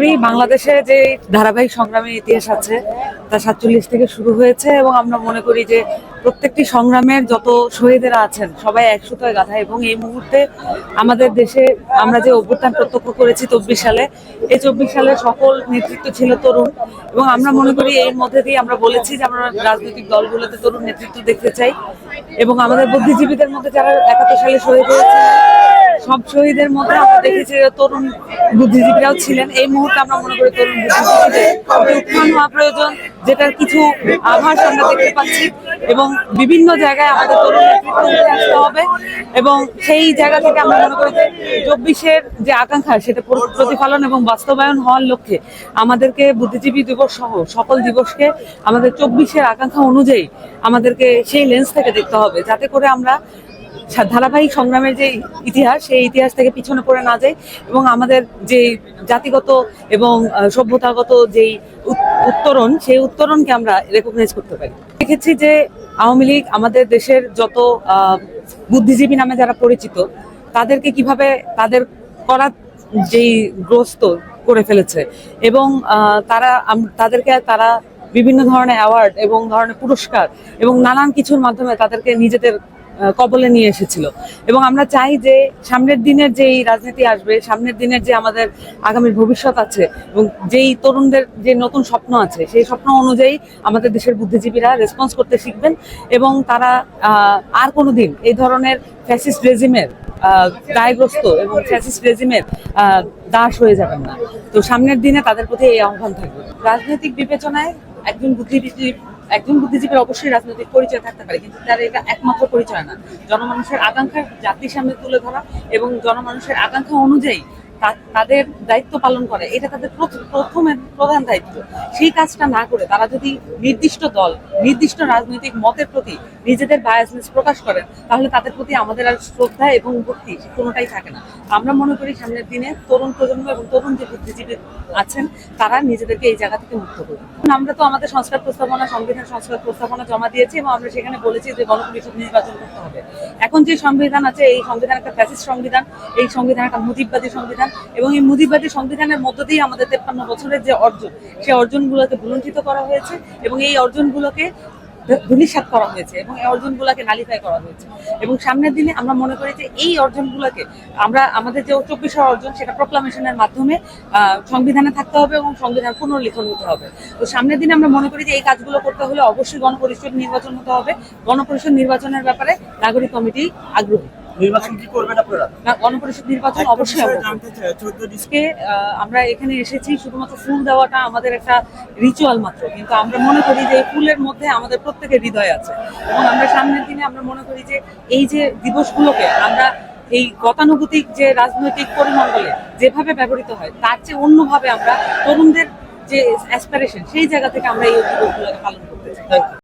করি বাংলাদেশে যে ধারাবাহিক সংগ্রামের ইতিহাস আছে তা 47 থেকে শুরু হয়েছে এবং আমরা মনে করি যে প্রত্যেকটি সংগ্রামের যত শহীদেরা আছেন সবাই এক সুতোয় গাঁথা। এবং এই মুহূর্তে আমাদের দেশে আমরা যে অভ্যুত্থান প্রত্যক্ষ করেছি 24 সালে, এই 24 সালে সকল নেতৃত্ব ছিল তরুণ। এবং আমরা মনে করি এর মধ্যে দিয়ে আমরা বলেছি যে আমরা রাজনৈতিক দলগুলোতে তরুণ নেতৃত্ব দেখতে চাই। এবং আমাদের বুদ্ধিজীবীদের মধ্যে যারা 71 সালে শহীদ হয়েছে সব শহীদের মধ্যে আমরা দেখেছি তরুণ বুদ্ধিজীবীরাও ছিলেন। এই মুহূর্তে আমরা মনে করি তরুণ বুদ্ধিজীবীদের উত্থান হওয়া প্রয়োজন, যেটার কিছু আভাস আমরা দেখতে পাচ্ছি। এবং বিভিন্ন জায়গায় আমাদের তরুণ নেতৃত্ব উঠে আসতে হবে এবং সেই জায়গা থেকে আমরা মনে করি যে 24-এর যে আকাঙ্ক্ষা সেটা প্রতিফলন এবং বাস্তবায়ন হওয়ার লক্ষ্যে আমাদেরকে বুদ্ধিজীবী দিবস সহ সকল দিবসকে আমাদের 24-এর আকাঙ্ক্ষা অনুযায়ী আমাদেরকে সেই লেন্স থেকে দেখতে হবে, যাতে করে আমরা ধারাবাহিক সংগ্রামের যে ইতিহাস সেই ইতিহাস থেকে পিছনে পড়ে না যায় এবং আমাদের যে জাতিগত এবং সভ্যতাগত যেই উত্তরণ সেই উত্তরণকে আমরা রেকগনাইজ করতে পারি। দেখেছি যে আওয়ামী লীগ আমাদের দেশের যত বুদ্ধিজীবী নামে যারা পরিচিত তাদেরকে কিভাবে তাদের করা যেই গ্রস্ত করে ফেলেছে এবং তারা বিভিন্ন ধরনের অ্যাওয়ার্ড এবং ধরনের পুরস্কার এবং নানান কিছুর মাধ্যমে তাদেরকে নিজেদের কবলে নিয়ে এসেছিল। এবং আমরা চাই যে সামনের দিনের যে রাজনীতি আসবে, সামনের দিনের যে আমাদের আগামীর ভবিষ্যৎ আছে এবং যেই তরুণদের যে নতুন স্বপ্ন আছে সেই স্বপ্ন অনুযায়ী আমাদের দেশের বুদ্ধিজীবীরা রেসপন্স করতে শিখবেন এবং তারা আর কোনোদিন এই ধরনের ফ্যাসিস্ট রেজিমের দায়গ্রস্ত এবং ফ্যাসিস্ট রেজিমের দাস হয়ে যাবেন না। তো সামনের দিনে তাদের প্রতি এই আহ্বান থাকবে। রাজনৈতিক বিবেচনায় একজন বুদ্ধিজীবীর অবশ্যই রাজনৈতিক পরিচয় থাকতে পারে, কিন্তু তার এটা একমাত্র পরিচয় না। জনমানুষের আকাঙ্ক্ষা জাতির সামনে তুলে ধরা এবং জনমানুষের আকাঙ্ক্ষা অনুযায়ী তাদের দায়িত্ব পালন করে, এটা তাদের প্রধান দায়িত্ব। সেই কাজটা না করে তারা যদি নির্দিষ্ট দল, নির্দিষ্ট রাজনৈতিক মতের প্রতি নিজেদের বায়াসনেস প্রকাশ করেন, তাহলে তাদের প্রতি আমাদের আর শ্রদ্ধা এবং ভক্তি কোনোটাই থাকে না। আমরা মনে করি সামনের দিনে তরুণ প্রজন্ম এবং তরুণ যে বুদ্ধিজীবী আছেন তারা নিজেদেরকে এই জায়গা থেকে মুক্ত করবে। আমরা তো আমাদের সংবিধান সংস্কার প্রস্তাবনা জমা দিয়েছি এবং আমরা সেখানে বলেছি যে গণপরিষদ নির্বাচন করতে হবে। এখন যে সংবিধান আছে এই সংবিধান একটা ফ্যাসিস্ট সংবিধান, এই সংবিধান একটা মুজিববাদী সংবিধান এবং এই মুজিববাদী সংবিধানের মধ্য দিয়ে আমাদের 53 বছরের যে অর্জন সেই অর্জনগুলোকে ভুলুণ্ঠিত করা হয়েছে এবং এই অর্জনগুলোকে ধূলিসাৎ করা হয়েছে এবং এই অর্জনগুলোকে নালিফাই করা হয়েছে। এবং সামনের দিনে আমরা মনে করি যে এই অর্জনগুলোকে আমরা আমাদের যে 24 অর্জন সেটা প্রোক্লামেশনের মাধ্যমে সংবিধানে থাকতে হবে এবং সংবিধান পুনর্লিখন হতে হবে। তো সামনের দিনে আমরা মনে করি যে এই কাজগুলো করতে হলে অবশ্যই গণপরিষদ নির্বাচন হতে হবে। গণপরিষদ নির্বাচনের ব্যাপারে নাগরিক কমিটি আগ্রহী। নির্বাচন কি করবেন আপনারা? না, গণপরিষদ নির্বাচন অবশ্যই আমরা এখানে এসেছি শুধুমাত্র ফুল দেওয়াটা আমাদের একটা রিচুয়াল মাত্র, কিন্তু আমরা মনে করি যে এই ফুলের মধ্যে আমাদের প্রত্যেকের হৃদয় আছে এবং আমরা সামনের দিনে আমরা মনে করি যে এই যে দিবসগুলোকে আমরা এই গতানুগতিক যে রাজনৈতিক পরিমণ্ডলে যেভাবে ব্যবহৃত হয় তার চেয়ে অন্যভাবে আমরা তরুণদের যে অ্যাসপিরেশন সেই জায়গা থেকে আমরা এই দিবসগুলোকে পালন করতে চাই।